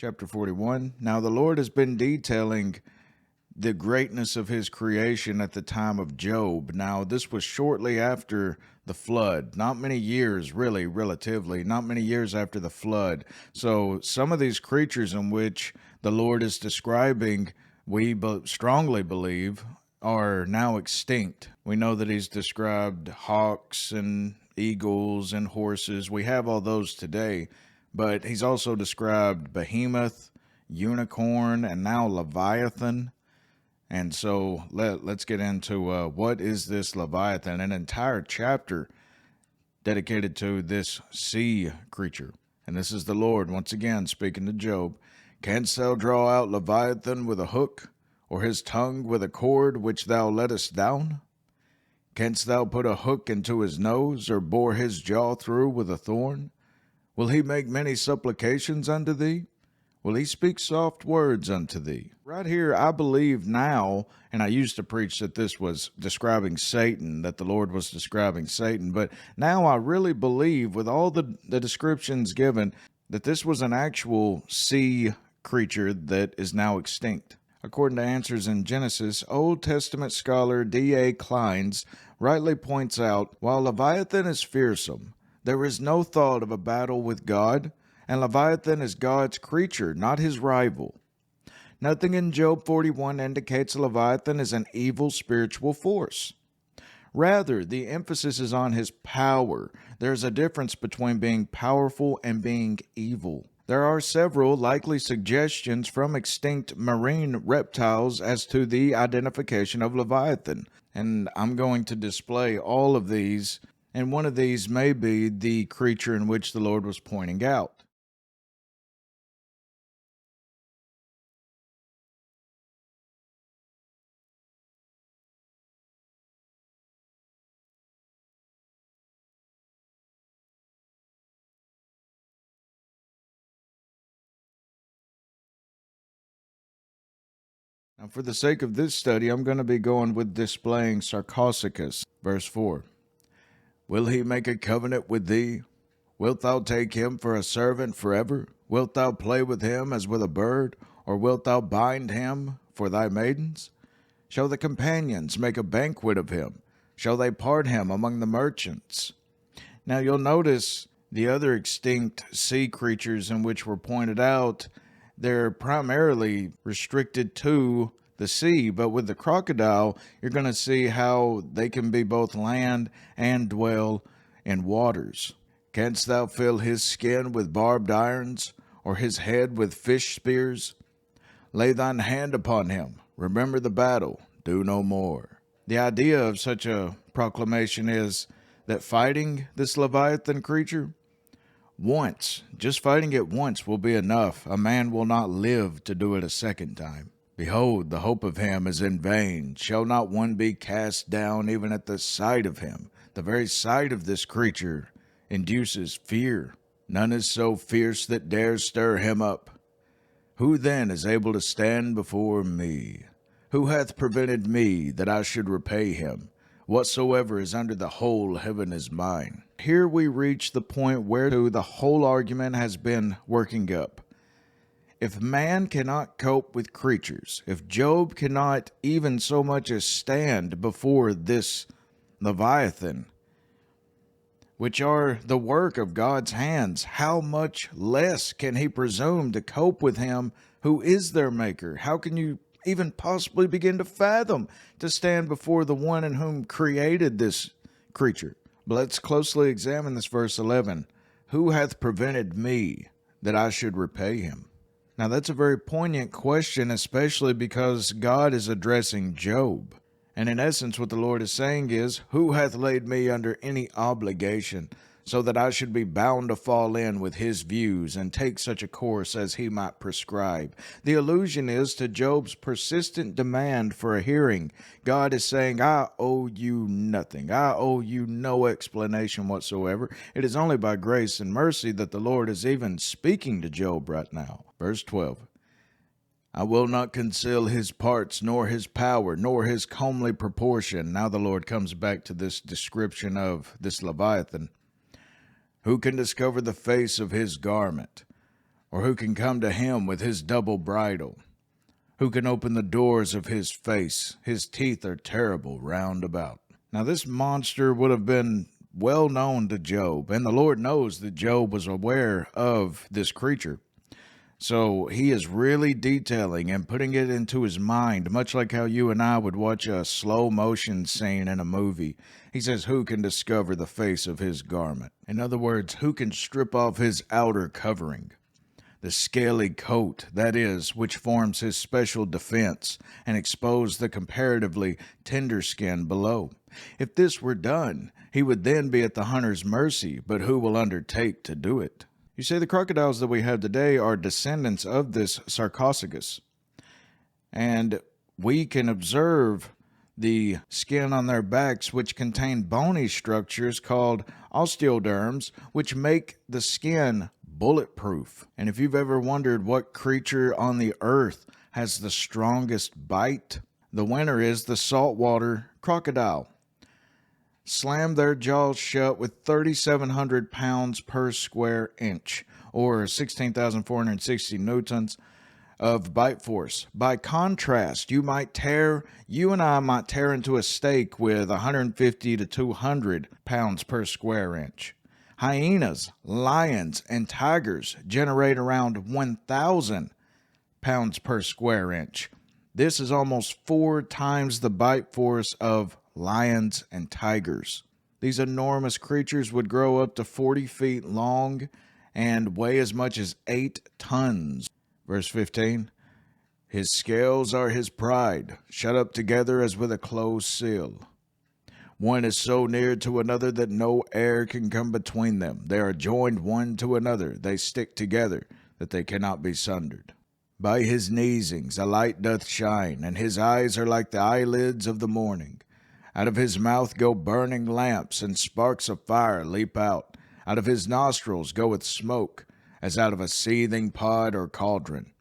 Chapter 41. Now the Lord has been detailing the greatness of his creation at the time of Job. Now, this was shortly after the flood, not many years, really, relatively, not many years after the flood. So, some of these creatures in which the Lord is describing, we strongly believe, are now extinct. We know that he's described hawks and eagles and horses. We have all those today, but he's also described behemoth, unicorn, and now Leviathan. And so let's get into what is this Leviathan, an entire chapter dedicated to this sea creature. And this is the Lord once again speaking to Job. Canst thou draw out Leviathan with a hook, or his tongue with a cord which thou lettest down? Canst thou put a hook into his nose, or bore his jaw through with a thorn? Will he make many supplications unto thee? Will he speak soft words unto thee? Right here, I believe now, and I used to preach that this was describing Satan, that the Lord was describing Satan, but now I really believe, with all the descriptions given, that this was an actual sea creature that is now extinct. According to Answers in Genesis, Old Testament scholar D.A. Kleins rightly points out, while Leviathan is fearsome, there is no thought of a battle with God, and Leviathan is God's creature, not his rival. Nothing in Job 41 indicates Leviathan is an evil spiritual force. Rather, the emphasis is on his power. There is a difference between being powerful and being evil. There are several likely suggestions from extinct marine reptiles as to the identification of Leviathan, and I'm going to display all of these, and one of these may be the creature in which the Lord was pointing out. Now, for the sake of this study, I'm going to be going with displaying Sarcosuchus. Verse 4. Will he make a covenant with thee? Wilt thou take him for a servant forever? Wilt thou play with him as with a bird? Or wilt thou bind him for thy maidens? Shall the companions make a banquet of him? Shall they part him among the merchants? Now you'll notice the other extinct sea creatures in which were pointed out, they're primarily restricted to the sea, but with the crocodile, you're going to see how they can be both land and dwell in waters. Canst thou fill his skin with barbed irons, or his head with fish spears? Lay thine hand upon him. Remember the battle. Do no more. The idea of such a proclamation is that fighting this Leviathan creature, once, just fighting it once will be enough. A man will not live to do it a second time. Behold, the hope of him is in vain. Shall not one be cast down even at the sight of him? The very sight of this creature induces fear. None is so fierce that dares stir him up. Who then is able to stand before me? Who hath prevented me that I should repay him? Whatsoever is under the whole heaven is mine. Here we reach the point where the whole argument has been working up. If man cannot cope with creatures, if Job cannot even so much as stand before this Leviathan, which are the work of God's hands, how much less can he presume to cope with him who is their maker? How can you even possibly begin to fathom to stand before the one in whom created this creature? But let's closely examine this verse 11. Who hath prevented me that I should repay him? Now that's a very poignant question, especially because God is addressing Job. And in essence, what the Lord is saying is, who hath laid me under any obligation, so that I should be bound to fall in with his views and take such a course as he might prescribe? The allusion is to Job's persistent demand for a hearing. God is saying, I owe you nothing. I owe you no explanation whatsoever. It is only by grace and mercy that the Lord is even speaking to Job right now. Verse 12. I will not conceal his parts, nor his power, nor his comely proportion. Now the Lord comes back to this description of this Leviathan. Who can discover the face of his garment? Or who can come to him with his double bridle? Who can open the doors of his face? His teeth are terrible round about. Now this monster would have been well known to Job, and the Lord knows that Job was aware of this creature. So he is really detailing and putting it into his mind, much like how you and I would watch a slow motion scene in a movie. He says, who can discover the face of his garment? In other words, who can strip off his outer covering? The scaly coat, that is, which forms his special defense, and expose the comparatively tender skin below. If this were done, he would then be at the hunter's mercy, but who will undertake to do it? You see, the crocodiles that we have today are descendants of this sarcophagus, and we can observe the skin on their backs, which contain bony structures called osteoderms, which make the skin bulletproof. And if you've ever wondered what creature on the earth has the strongest bite, the winner is the saltwater crocodile. Slam their jaws shut with 3,700 pounds per square inch, or 16,460 newtons of bite force. By contrast, you and I might tear into a steak with 150 to 200 pounds per square inch. Hyenas, lions, and tigers generate around 1,000 pounds per square inch. This is almost 4 times the bite force of lions and tigers. These enormous creatures would grow up to 40 feet long and weigh as much as 8 tons. Verse 15, his scales are his pride, shut up together as with a closed seal. One is so near to another that no air can come between them. They are joined one to another. They stick together, that they cannot be sundered. By his neesings a light doth shine, and his eyes are like the eyelids of the morning. Out of his mouth go burning lamps, and sparks of fire leap out. Out of his nostrils goeth smoke, as out of a seething pot or cauldron.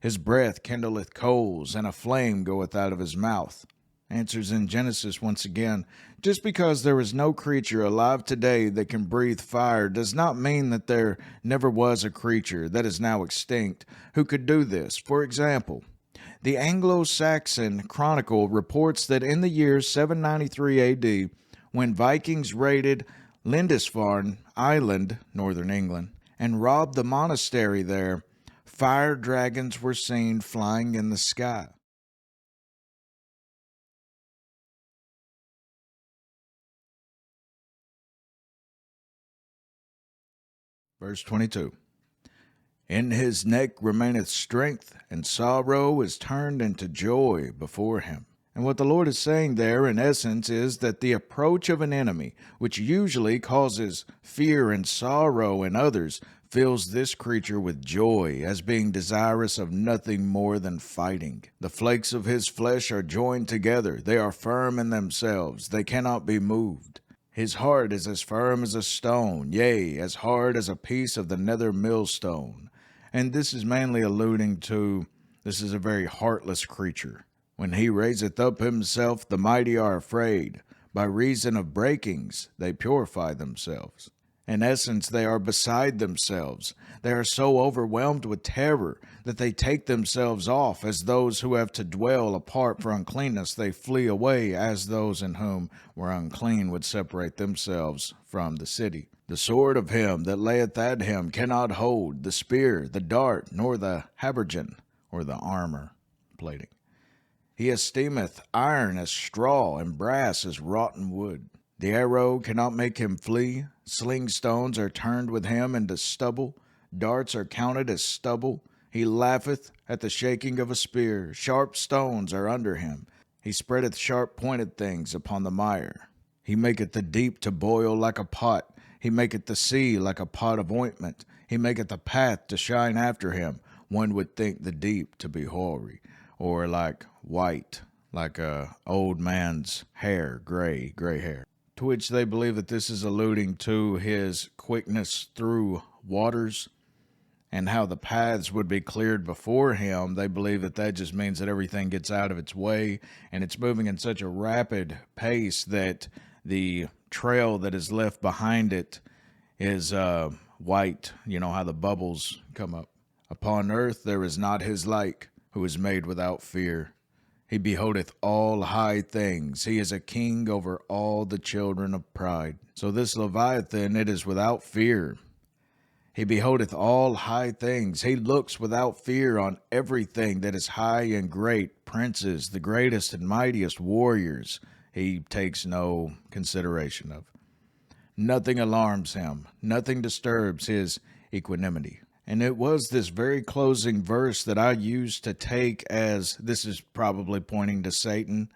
His breath kindleth coals, and a flame goeth out of his mouth. Answers in Genesis once again. Just because there is no creature alive today that can breathe fire does not mean that there never was a creature that is now extinct who could do this. For example, the Anglo-Saxon Chronicle reports that in the year 793 AD, when Vikings raided Lindisfarne Island, northern England, and robbed the monastery there, fire dragons were seen flying in the sky. Verse 22. In his neck remaineth strength, and sorrow is turned into joy before him. And what the Lord is saying there, in essence, is that the approach of an enemy, which usually causes fear and sorrow in others, fills this creature with joy, as being desirous of nothing more than fighting. The flakes of his flesh are joined together. They are firm in themselves. They cannot be moved. His heart is as firm as a stone, yea, as hard as a piece of the nether millstone. And this is mainly alluding to, this is a very heartless creature. When he raiseth up himself, the mighty are afraid. By reason of breakings, they purify themselves. In essence, they are beside themselves. They are so overwhelmed with terror that they take themselves off as those who have to dwell apart for uncleanness. They flee away as those in whom were unclean would separate themselves from the city. The sword of him that layeth at him cannot hold, the spear, the dart, nor the habergeon, or the armor plating. He esteemeth iron as straw, and brass as rotten wood. The arrow cannot make him flee. Sling stones are turned with him into stubble. Darts are counted as stubble. He laugheth at the shaking of a spear. Sharp stones are under him. He spreadeth sharp pointed things upon the mire. He maketh the deep to boil like a pot. He maketh the sea like a pot of ointment. He maketh the path to shine after him. One would think the deep to be hoary, or like white, like a old man's hair, gray hair. To which they believe that this is alluding to his quickness through waters and how the paths would be cleared before him. They believe that that just means that everything gets out of its way, and it's moving in such a rapid pace that the trail that is left behind it is white. You know how the bubbles come up. Upon earth there is not his like, who is made without fear. He beholdeth all high things. He is a king over all the children of pride. So this Leviathan, it is without fear. He beholdeth all high things. He looks without fear on everything that is high and great, princes, the greatest and mightiest warriors. He takes no consideration of. Nothing alarms him. Nothing disturbs his equanimity. And it was this very closing verse that I used to take as this is probably pointing to Satan.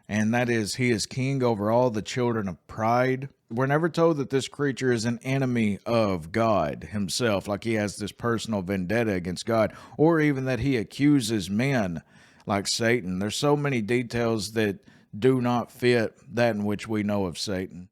And that is, he is king over all the children of pride. We're never told that this creature is an enemy of God himself, like he has this personal vendetta against God, or even that he accuses men like Satan. There's so many details that do not fit that in which we know of Satan.